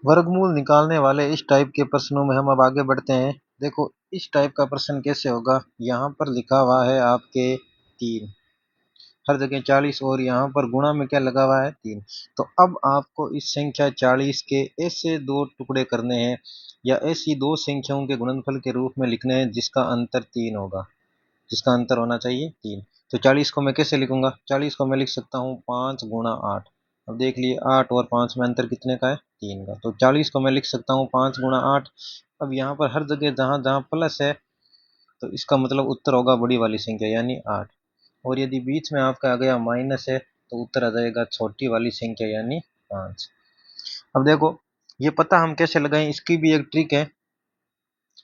वर्गमूल निकालने वाले इस टाइप के प्रश्नों में हम अब आगे बढ़ते हैं। देखो इस टाइप का प्रश्न कैसे होगा, यहाँ पर लिखा हुआ है आपके 3, हर जगह 40 और यहाँ पर गुणा में क्या लगा हुआ है 3। तो अब आपको इस संख्या 40 के ऐसे दो टुकड़े करने हैं या ऐसी दो संख्याओं के गुणनफल के रूप में लिखने हैं जिसका अंतर 3 होगा, जिसका अंतर होना चाहिए 3। तो 40 को मैं कैसे लिखूंगा, 40 को मैं लिख सकता हूँ 5 गुणा 8। अब देख लिए 8 और 5 में अंतर कितने का है, 3 का। तो 40 को मैं लिख सकता हूँ 5 गुणा 8। अब यहाँ पर हर जगह जहाँ जहाँ प्लस है तो इसका मतलब उत्तर होगा बड़ी वाली संख्या यानी 8। और यदि बीच में आपका आ गया माइनस है तो उत्तर आ जाएगा छोटी वाली संख्या यानी 5। अब देखो ये पता हम कैसे लगाएं, इसकी भी एक ट्रिक है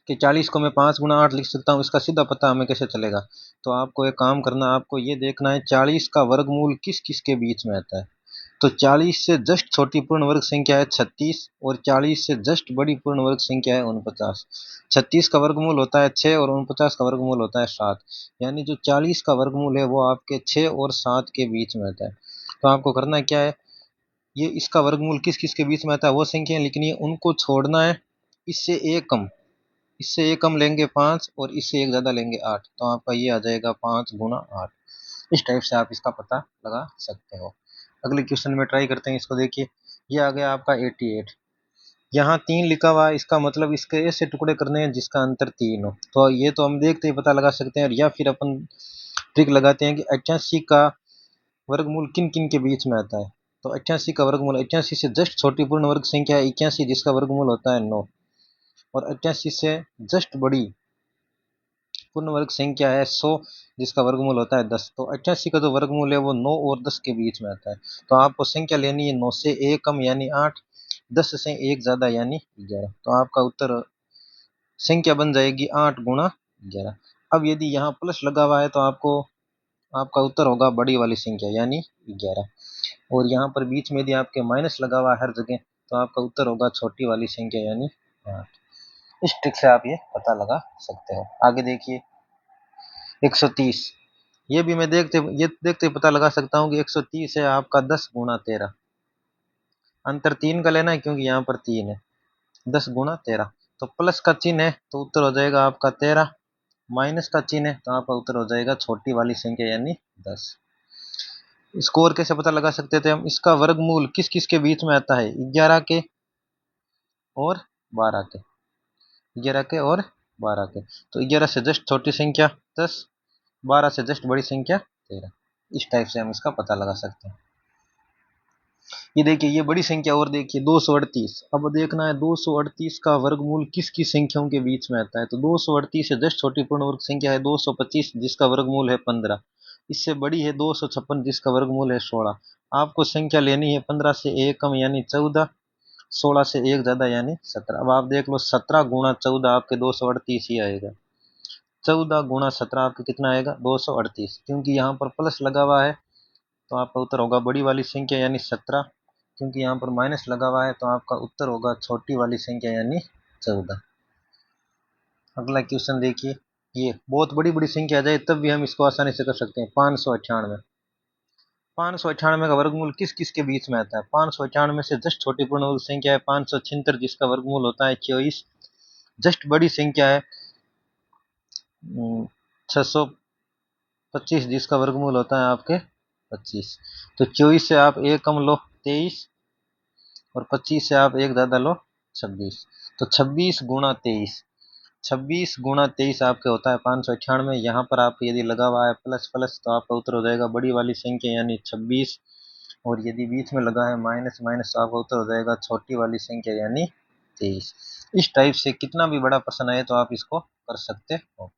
कि 40 को मैं 5 गुणा 8 लिख सकता हूँ, इसका सीधा पता हमें कैसे चलेगा। तो आपको एक काम करना, आपको ये देखना है 40 का वर्गमूल किस किस के बीच में आता है। तो 40 से जस्ट छोटी पूर्ण वर्ग संख्या है 36 और 40 से जस्ट बड़ी पूर्ण वर्ग संख्या है 49। 36 का वर्गमूल होता है 6 और 49 का वर्गमूल होता है 7। यानी जो 40 का वर्गमूल है वो आपके 6 और 7 के बीच में आता है। तो आपको करना क्या है, ये इसका वर्गमूल किस किस के बीच में आता है वो संख्या लिखनी है, उनको छोड़ना है। इससे एक कम, इससे एक कम लेंगे 5 और इससे एक ज़्यादा लेंगे 8। तो आपका ये आ जाएगा 5 गुणा 8। इस टाइप से आप इसका पता लगा सकते हो। अगले क्वेश्चन में ट्राई करते हैं इसको। देखिए ये आ गया आपका 88, यहाँ 3 लिखा हुआ है, इसका मतलब इसके ऐसे टुकड़े करने हैं जिसका अंतर 3 हो। तो ये तो हम देखते ही पता लगा सकते हैं, या फिर अपन ट्रिक लगाते हैं कि 88 का वर्गमूल किन किन के बीच में आता है। तो 88 का वर्गमूल, 88 से जस्ट छोटी पूर्ण वर्ग संख्या है 81 जिसका वर्गमूल होता है 9, और 88 से जस्ट बड़ी पूर्ण वर्ग संख्या है 100 जिसका वर्गमूल होता है 10। तो 88 का जो वर्गमूल है वो 9 और 10 के बीच में आता है। तो आपको संख्या लेनी है 9 से 1 कम यानी 8, 10 से 1 ज्यादा यानी 11। तो आपका उत्तर संख्या बन जाएगी 8 गुणा 11। अब यदि यहाँ प्लस लगा हुआ है तो आपको आपका उत्तर होगा बड़ी वाली संख्या यानी 11। और यहाँ पर बीच में यदि आपके माइनस लगा हुआ है हर जगह तो आपका उत्तर होगा छोटी वाली संख्या यानी 8। इस ट्रिक से आप ये पता लगा सकते हो। आगे देखिए 130, ये भी मैं देखते पता लगा सकता हूँ कि 130 है आपका 10 गुणा 13। अंतर 3 का लेना है क्योंकि यहाँ पर 3 है, 10 गुणा 13। तो प्लस का चिन्ह है तो उत्तर हो जाएगा आपका 13, माइनस का चिन्ह है तो आपका उत्तर हो जाएगा छोटी वाली संख्या यानी 10। स्कोर कैसे पता लगा सकते थे हम, इसका वर्गमूल किस किस के बीच में आता है, 11 के और 12 के, 11 के और 12 के। तो 11 से जस्ट छोटी संख्या 10, 12 से जस्ट बड़ी संख्या 13। इस टाइप से हम इसका पता लगा सकते हैं। ये देखिए ये बड़ी संख्या और देखिए 238। अब देखना है 238 का वर्गमूल किस किस संख्याओं के बीच में आता है। तो 238 से जस्ट छोटी पूर्ण वर्ग संख्या है 225 जिसका वर्गमूल है 15। इससे बड़ी है 256 जिसका वर्गमूल है 16। आपको संख्या लेनी है 15 से 1 कम यानी 14, 16 से 1 ज्यादा यानी 17। अब आप देख लो 17 गुणा 14 आपके 238 ही आएगा। 14 गुणा 17 आपके कितना आएगा 238, क्योंकि यहाँ पर प्लस लगा हुआ है तो आपका उत्तर होगा बड़ी वाली संख्या यानी 17। क्योंकि यहाँ पर माइनस लगा हुआ है तो आपका उत्तर होगा छोटी वाली संख्या यानी 14। अगला क्वेश्चन देखिए, ये बहुत बड़ी बड़ी संख्या आ जाए तब भी हम इसको आसानी से कर सकते हैं। 598, 598 का वर्गमूल किस किस के बीच में आता है। 598 से जस्ट छोटी पूर्ण संख्या है 576 जिसका वर्गमूल होता है 24। जस्ट बड़ी संख्या है 625 जिसका वर्गमूल होता है आपके 25। तो 24 से आप एक कम लो 23 और 25 से आप एक ज़्यादा लो 26। तो 26 गुणा 23, 26 गुणा 23 आपके होता है 598। यहाँ पर आपको यदि लगा हुआ है प्लस प्लस तो आपका उत्तर हो जाएगा बड़ी वाली संख्या यानी 26। और यदि बीच में लगा है माइनस माइनस तो आपका उत्तर हो जाएगा छोटी वाली संख्या यानी 23। इस टाइप से कितना भी बड़ा प्रश्न आए तो आप इसको कर सकते हो।